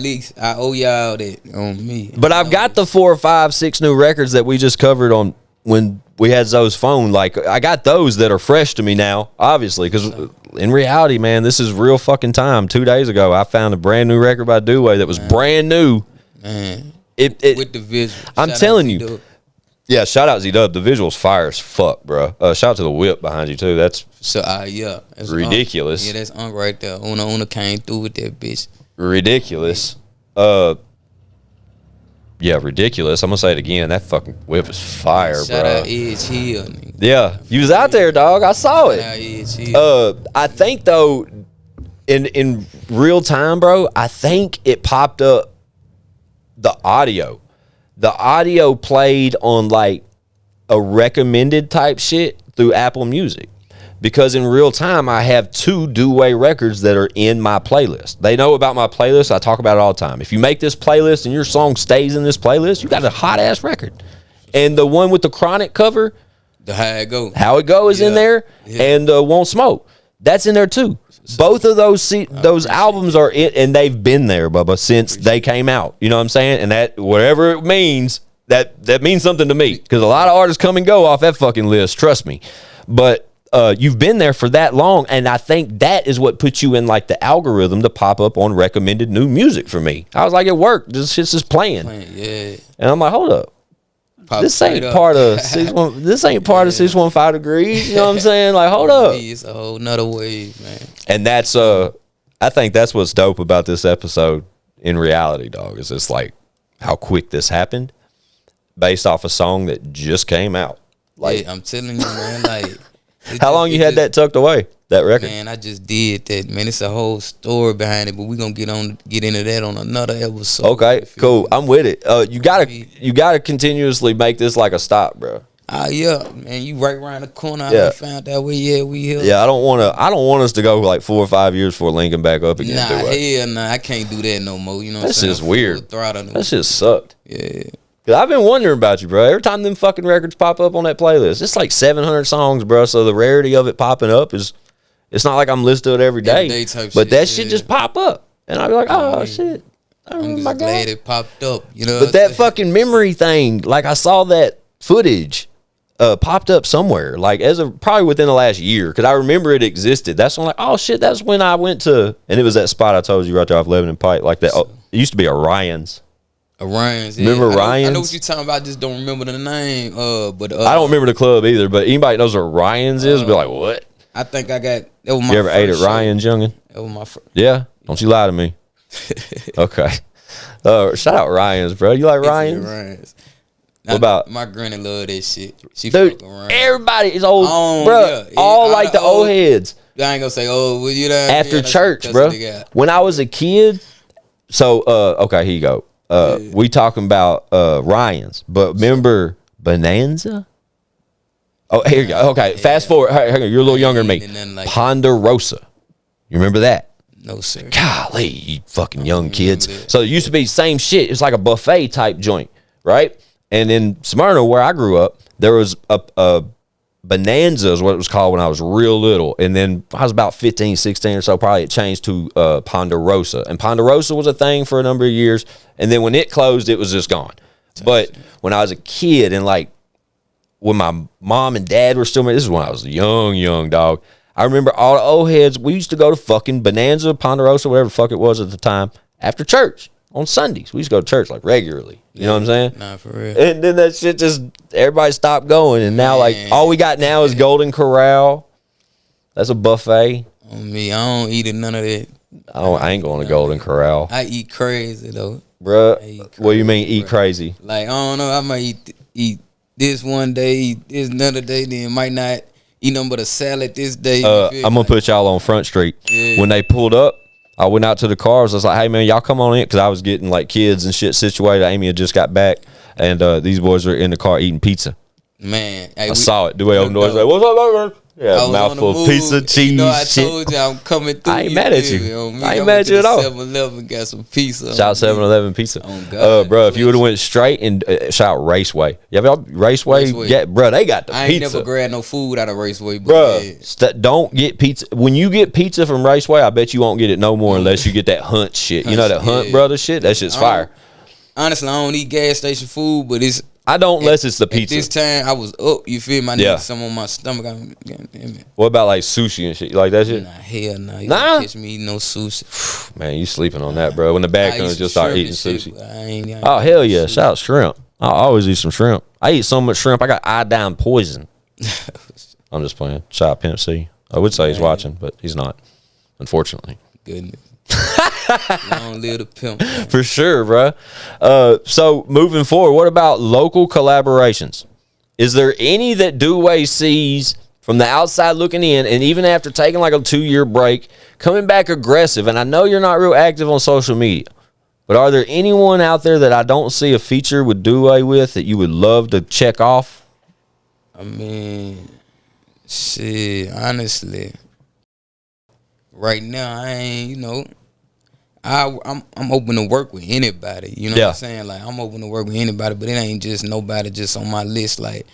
owe y'all that on me. But I've got the 4, 5, 6 new records that we just covered on when we had Zoe's phone. Like I got those that are fresh to me now, obviously, because in reality, man, this is real fucking time. 2 days ago, I found a brand new record by Dooway that was brand new. Man. It with the visual. I'm telling you. Yeah, shout out Z-Dub. The visual's fire as fuck, bro. Shout out to the whip behind you too. That's yeah, that's ridiculous. Yeah, that's right there. Una came through with that bitch. Ridiculous. Yeah, ridiculous. I'm gonna say it again. That fucking whip is fire, Shout bro. out Edge Hill. Nigga. Yeah, you was out there, dog. I saw it. Edge Hill. I think though, in real time, bro, I think it popped up. The audio played on like a recommended type shit through Apple Music, because in real time I have 2 Dooway records that are in my playlist. They know about my playlist. I talk about it all the time. If you make this playlist and your song stays in this playlist, you got a hot ass record. And the one with the Chronic cover, the How It Go is in there, and Won't Smoke, that's in there too. Both of those albums are in, and they've been there, Bubba, since they came out. You know what I'm saying? And that, whatever it means, that means something to me, because a lot of artists come and go off that fucking list. Trust me. But you've been there for that long, and I think that is what puts you in like the algorithm to pop up on recommended new music for me. I was like, it worked. This shit's just playing. Yeah. And I'm like, hold up. This ain't part of 615 degrees. You know what I'm saying? Like, hold up. It's a whole nother wave, man. And that's I think that's what's dope about this episode in reality, dog, is it's like how quick this happened based off a song that just came out. Like, yeah, I'm telling you, man, like how long you had that tucked away, that record? Man, I just did that, man. It's a whole story behind it, but we're gonna get into that on another episode. Okay, cool. I'm with it. You gotta continuously make this like a stop, bro. Yeah, man, you right around the corner. I found that way. We here. Yeah, I don't want us to go like 4 or 5 years before Lincoln back up again. Nah, I can't do that no more. You know what I'm That's saying? just weird. That shit sucked. Yeah. Cause I've been wondering about you, bro. Every time them fucking records pop up on that playlist, it's like 700 songs, bro. So the rarity of it popping up is, it's not like I'm listening to it every day. But that shit just pop up, and I'll be like, oh shit. I'm just glad it popped up. You know. But that fucking memory thing, like I saw that footage popped up somewhere, like as of probably within the last year, because I remember it existed. That's when I'm like, oh shit, that's when I went to, and it was that spot I told you right there off Lebanon Pike, like that. It used to be Orion's. Orion's, remember Orion's? I know what you're talking about. I just don't remember the name. But I don't remember the club either. But anybody knows what Orion's is, be like, what? I think I got. That was my you ever ate at Ryan's, youngin? That was my first. Yeah, don't you lie to me. Okay. Shout out Ryan's, bro. You like Ryan's? What about my granny? Love that shit. She dude, everybody is old, bro. Yeah, all like the old heads. I ain't gonna say well, you know. After church, bro. When I was a kid, so okay, here you go. We talking about Ryan's, but remember Bonanza? Oh, here you go. Okay, fast forward. You're a little younger than me. Like Ponderosa. You remember that? No, sir. Golly, you fucking young kids. So it used to be same shit. It's like a buffet type joint, right? And in Smyrna, where I grew up, there was a Bonanza is what it was called when I was real little. And then I was about 15, 16 or so, probably it changed to Ponderosa. And Ponderosa was a thing for a number of years. And then when it closed, it was just gone. But when I was a kid and like when my mom and dad were still married, this is when I was a young dog. I remember all the old heads, we used to go to fucking Bonanza, Ponderosa, whatever the fuck it was at the time, after church on Sundays. We used to go to church like regularly. You know what I'm saying? Nah, for real. And then that shit just, everybody stopped going. And now, like, all we got now is Golden Corral. That's a buffet. On me, I don't eat none of that. I ain't going to Golden Corral. I eat crazy, though. Bruh, what do you mean eat crazy? Like, I don't know, I might eat this one day, eat this another day, then might not eat nothing but a salad this day. I'm gonna put y'all on Front Street. Yeah. When they pulled up, I went out to the cars. I was like, hey man, y'all come on in, because I was getting like kids and shit situated. Amy had just got back, and these boys were in the car eating pizza. Man, I saw it. Dooway open doors like, what's up, man? Yeah, mouthful of pizza, cheese, you know, I shit. told you I'm coming through. I ain't mad at you. I ain't mad at you at all. 7-Eleven got some pizza. Shout out 7-Eleven pizza. Oh, God, bro, if you would have went straight and shout out Raceway. You ever Raceway? Yeah, bro, they got the pizza. I ain't never grabbed no food out of Raceway, bro. Yeah. Don't get pizza. When you get pizza from Raceway, I bet you won't get it no more unless you get that Hunt shit. You know that Hunt brother shit? That shit's fire. Honestly, I don't eat gas station food, but it's. I don't unless it's the pizza. At this time, I was up. You feel me? I need some on my stomach. What about like sushi and shit? You like that shit? Nah, hell no. You nah. Catch me eating no sushi. Man, you sleeping on that, bro. When the bag comes, you'll start eating sushi. Shit, oh, hell yeah. Shout out shrimp. I always eat some shrimp. I eat so much shrimp, I got iodine poison. I'm just playing. Shout out Pimp C. I would say he's watching, but he's not, unfortunately. Goodness. Long live the pimp. Man. For sure, bro. So moving forward, what about local collaborations? Is there any that Dooway sees from the outside looking in, and even after taking like a 2-year break, coming back aggressive? And I know you're not real active on social media, but are there anyone out there that I don't see a feature with Dooway with that you would love to check off? I mean, shit, honestly, right now I ain't, you know, I'm open to work with anybody. You know what I'm saying? Like, I'm open to work with anybody, but it ain't just nobody just on my list like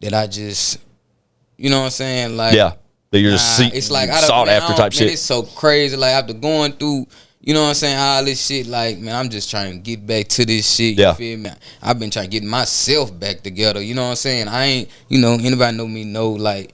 that. I just, you know what I'm saying? Like, that you're just it's like sought after type shit. It's so crazy. Like, after going through, you know what I'm saying, all this shit, like, man, I'm just trying to get back to this shit. You feel me? I've been trying to get myself back together. You know what I'm saying? I ain't, you know, anybody know me know, like,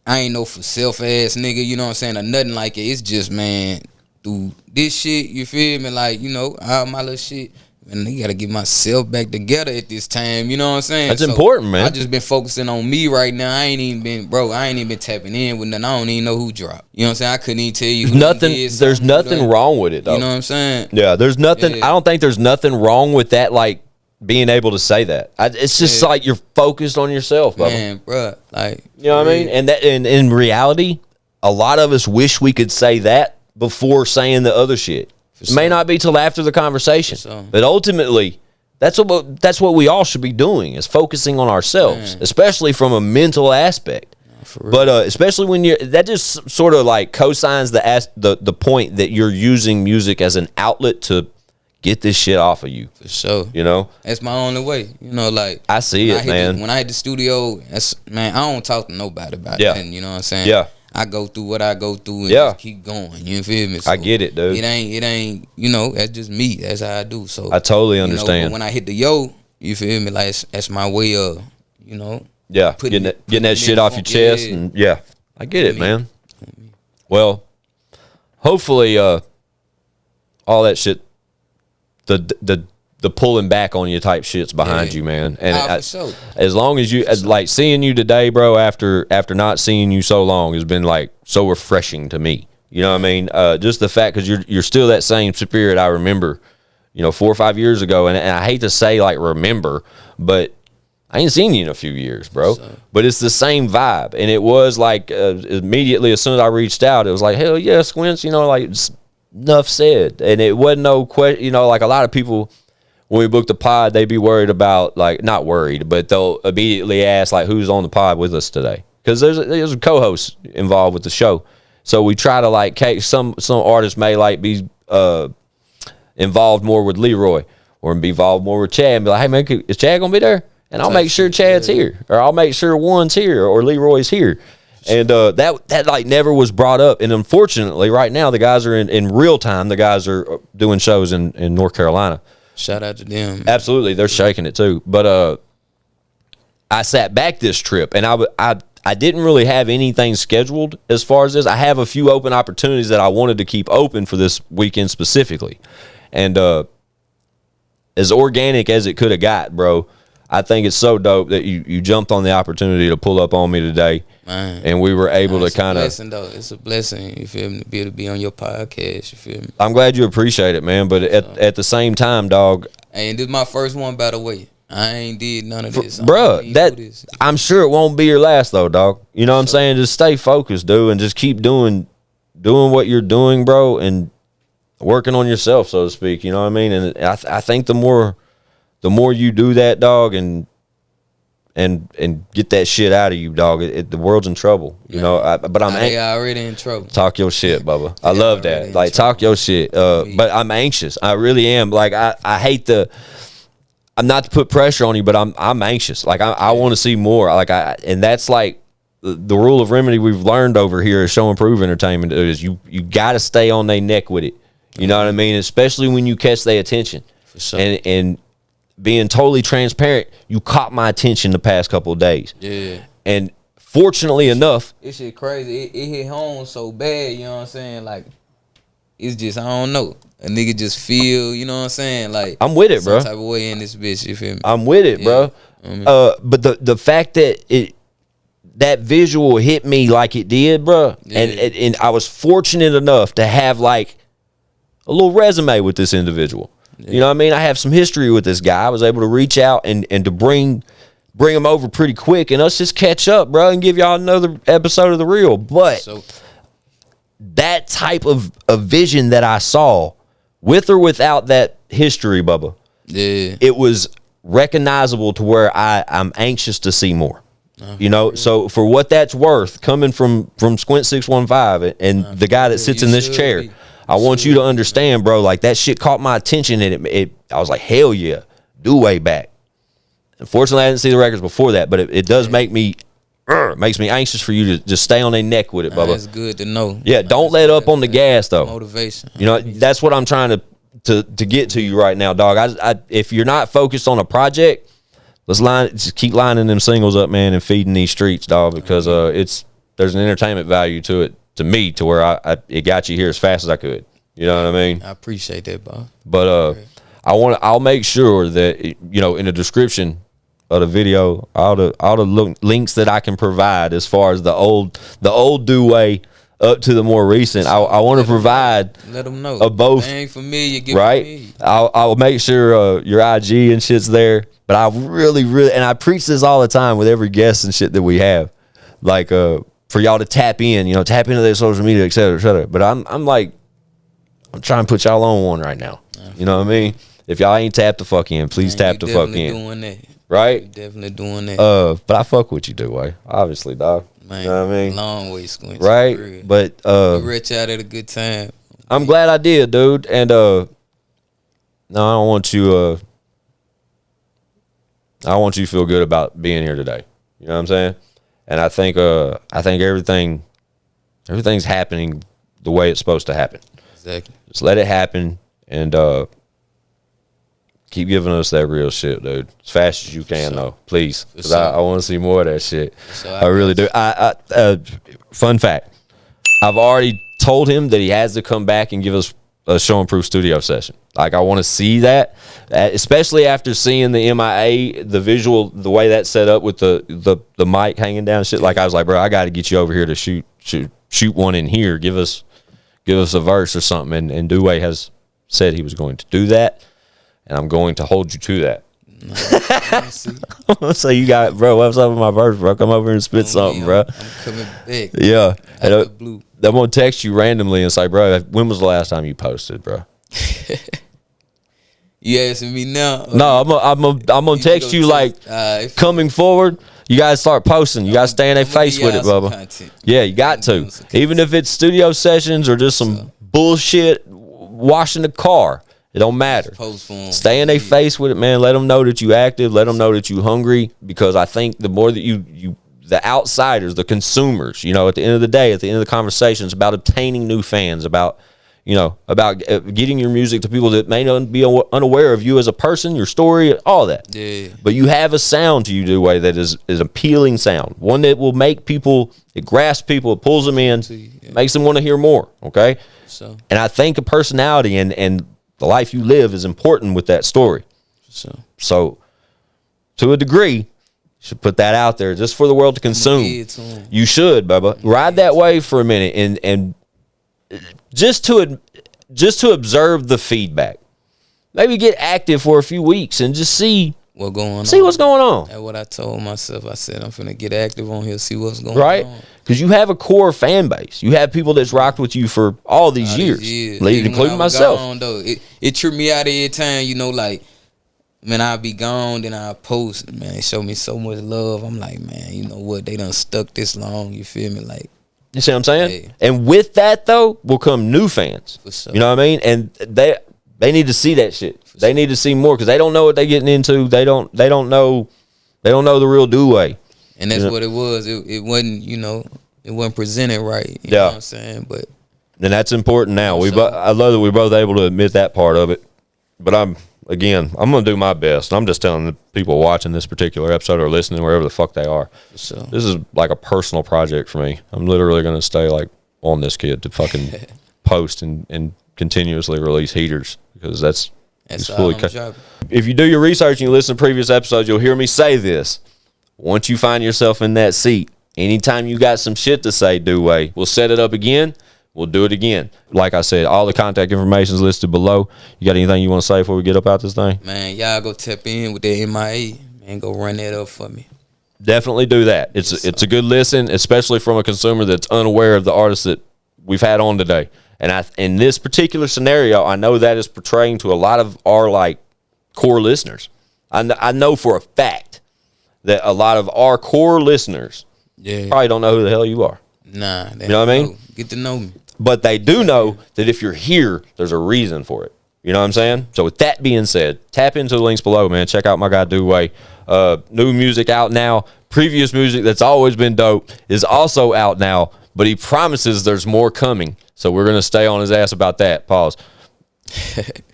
I ain't no for self ass nigga. You know what I'm saying, or nothing like it. It's just, man, through this shit, you feel me? Like, you know, all my little shit, and I gotta get myself back together at this time. You know what I'm saying? That's important, man. I just been focusing on me right now. I ain't even been tapping in with nothing. I don't even know who dropped. You know what I'm saying? I couldn't even tell you. There's nothing wrong with it, though. You know what I'm saying? Yeah, there's nothing. I don't think there's nothing wrong with that. Like, being able to say that. It's just like you're focused on yourself, bro. Man, bro, like, you know what I mean? And that, and in reality, a lot of us wish we could say that before saying the other shit. It may not be till after the conversation, but ultimately, that's what we all should be doing, is focusing on ourselves, especially from a mental aspect. But especially when that just sort of like cosigns the point that you're using music as an outlet to get this shit off of you. For sure. You know? That's my only way. You know, like, I see it, man. When I hit the studio, I don't talk to nobody about it. You know what I'm saying? Yeah. I go through what I go through and just keep going. You feel me? So I get it, dude. It ain't, you know, that's just me. That's how I do. So I totally understand. But when I hit the you feel me? Like, that's my way of, you know. Yeah, getting that shit off your chest. And I get it, man. Well, hopefully all that shit, the pulling back on you type shit's behind you, man. And for sure. As long as you, like, seeing you today, bro, after not seeing you so long has been like so refreshing to me. You know what I mean? Just the fact, because you're still that same spirit I remember, you know, 4 or 5 years ago. And I hate to say like remember, but I ain't seen you in a few years, bro. But it's the same vibe. And it was like immediately as soon as I reached out, it was like, hell yeah, Squints, you know, like, enough said. And it wasn't no question, you know, like a lot of people, when we book the pod, they be worried about, like, not worried, but they'll immediately ask, like, who's on the pod with us today? Because there's a co-host involved with the show. So we try to, like, some artists may, like, be involved more with Leroy or be involved more with Chad and be like, hey, man, is Chad going to be there? And I'll make sure Chad's here, or I'll make sure one's here, or Leroy's here. And that like never was brought up. And unfortunately, right now, the guys are in real time. The guys are doing shows in North Carolina. Shout out to them. Absolutely. They're shaking it too. But I sat back this trip, and I didn't really have anything scheduled as far as this. I have a few open opportunities that I wanted to keep open for this weekend specifically. And as organic as it could have got, bro, I think it's so dope that you jumped on the opportunity to pull up on me today, man. And we were able to kind of. It's a blessing. You feel me? To be able to be on your podcast. You feel me? I'm glad you appreciate it, man. But at the same time, dog. And this is my first one, by the way. I ain't did none of this, bruh. I'm sure it won't be your last though, dog. You know what I'm saying? Just stay focused, dude, and just keep doing what you're doing, bro, and working on yourself, so to speak. You know what I mean? And I think the more you do that, dog, and get that shit out of you, dog, the world's in trouble. You know, but they already in trouble. Talk your shit, Bubba. I love that. Like, talk your shit. But I'm anxious. I really am. Like, I hate I'm not to put pressure on you, but I'm anxious. Like, I want to see more. Like, and that's like the rule of remedy we've learned over here at Show and Prove Entertainment is you got to stay on their neck with it. You know what I mean? Especially when you catch their attention. For sure. And being totally transparent, you caught my attention the past couple of days. Yeah. And fortunately enough, this shit crazy. It hit home so bad, you know what I'm saying? Like, it's just, I don't know. A nigga just feel, you know what I'm saying? Like, I'm with it, bro. Some type of way in this bitch, you feel me? I'm with it, bro. But the fact that that visual hit me like it did, bro, and I was fortunate enough to have like a little resume with this individual. Yeah. You know what I mean? I have some history with this guy. I was able to reach out and to bring him over pretty quick and us just catch up, bro, and give y'all another episode of The Real. But that type of vision that I saw, with or without that history, Bubba, it was recognizable to where I'm anxious to see more. You know, so for what that's worth, coming from Squint 615 and the guy that sits in this chair, I want you to understand, bro, like that shit caught my attention and I was like, hell yeah, Dooway back. Unfortunately, I didn't see the records before that, but it does make me makes me anxious for you to just stay on their neck with it, Bubba. That's good to know. Yeah, don't let up on the gas though. Motivation. You know, that's what I'm trying to get to you right now, dog. If you're not focused on a project, just keep lining them singles up, man, and feeding these streets, dog, because there's an entertainment value to it, to me, to where it got you here as fast as I could. You know what I mean? I appreciate that, Bob. But I'll make sure that in the description of the video, all the links that I can provide as far as the old Dooway up to the more recent, I want to provide. Let them know. Both. They ain't familiar, give right? Me. I'll make sure your IG and shit's there. But I really, and I preach this all the time with every guest and shit that we have, like for y'all to tap into their social media, et cetera, et cetera. But I'm trying to put y'all on one right now. You know what I mean? If y'all ain't tapped the fuck in, please tap the fuck in. Doing that. Right? We definitely doing that. But I fuck with you, Dooway. Obviously, dog. Man, you know what I mean? Long way, Squinch. Right? But you rich out at a good time. I'm glad I did, dude. And no, I don't want you I want you to feel good about being here today. You know what I'm saying? And I think everything's happening the way it's supposed to happen. Exactly. Just let it happen and keep giving us that real shit, dude. As fast as you can, though, please. Because I want to see more of that shit. I really do. Fun fact: I've already told him that he has to come back and give us a Show and Proof studio session. Like, I want to see that, especially after seeing the MIA, the visual, the way that's set up with the mic hanging down and shit. Like, I was like, bro, I got to get you over here to shoot one in here. Give us a verse or something. And Dooway has said he was going to do that, and I'm going to hold you to that. So you got, bro, what's up with my verse, bro? Come over and spit something, bro. I'm coming back. Yeah. Out the blue. I'm going to text you randomly and say, bro, when was the last time you posted, bro? You asking me now? No, I'm gonna text you like coming forward. You guys start posting. You guys stay in their face with it, Bubba. Yeah, you got to. Even if it's studio sessions or just some bullshit washing the car, it don't matter. Stay in their face with it, man. Let them know that you active. Let them know that you hungry. Because I think the more that you the outsiders, the consumers, at the end of the day, at the end of the conversation, it's about obtaining new fans, about getting your music to people that may not be unaware of you as a person, your story, all that. Yeah. But you have a sound to you, Dooway, that is appealing sound. One that will make people, it grasps people, it pulls them in, makes them want to hear more, okay? And I think a personality and the life you live is important with that story. So to a degree, you should put that out there just for the world to consume. You should, Bubba. Ride that wave for a minute and just to observe the feedback. Maybe get active for a few weeks and just see what's going on. That's what I told myself. I said I'm finna get active on here, see what's going on. Right? Because you have a core fan base. You have people that's rocked with you for all these years. Including myself. Gone, though, it tripped me out every time, you know, like, man, I'll be gone, then I'll post. Man, they show me so much love. I'm like, man, you know what? They done stuck this long. You feel me? Like, you see what I'm saying? Hey. And with that, though, will come new fans. For sure. You know what I mean? And they need to see that shit. They need to see more because they don't know what they're getting into. They don't know the real Dooway. And that's what it was. It wasn't, you know, it wasn't presented right. You know what I'm saying? But and that's important now. I love that we're both able to admit that part of it. But I'm gonna do my best. I'm just telling the people watching this particular episode or listening wherever the fuck they are. So this is like a personal project for me. I'm literally gonna stay like on this kid to fucking post and continuously release heaters because that's fully cut. If you do your research and you listen to previous episodes, you'll hear me say this. Once you find yourself in that seat, anytime you got some shit to say, Dooway, we'll set it up again. We'll do it again. Like I said, all the contact information is listed below. You got anything you want to say before we get up out this thing? Man, y'all go tap in with that MIA and go run that up for me. Definitely do that. It's a good listen, especially from a consumer that's unaware of the artists that we've had on today. And in this particular scenario, I know that is portraying to a lot of our like core listeners. I know for a fact that a lot of our core listeners probably don't know who the hell you are. Nah, you know what I mean? Get to know me. But they do know that if you're here, there's a reason for it. You know what I'm saying? So with that being said, tap into the links below, man. Check out my guy Dooway. New music out now. Previous music that's always been dope is also out now, but he promises there's more coming. So we're going to stay on his ass about that. Pause.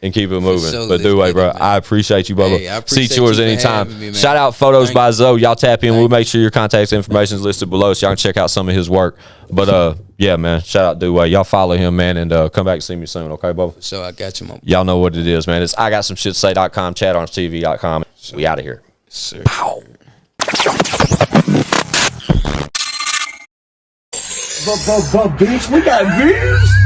And keep it moving. Sure, but Dooway, bro, I appreciate you, Bubba. Hey, See yours anytime. Me, shout out Photos by Zoe. Y'all tap in. We'll make sure your contact information is listed below so y'all can check out some of his work. But yeah, man, shout out Dooway. Y'all follow him, man, and come back and see me soon, okay, Bubba? So I got you, man. Y'all know what it is, man. It's IGotSomeShitToSay.com, ChadArmesTV.com. We out of here. Sir. Pow. Bitch, we got views.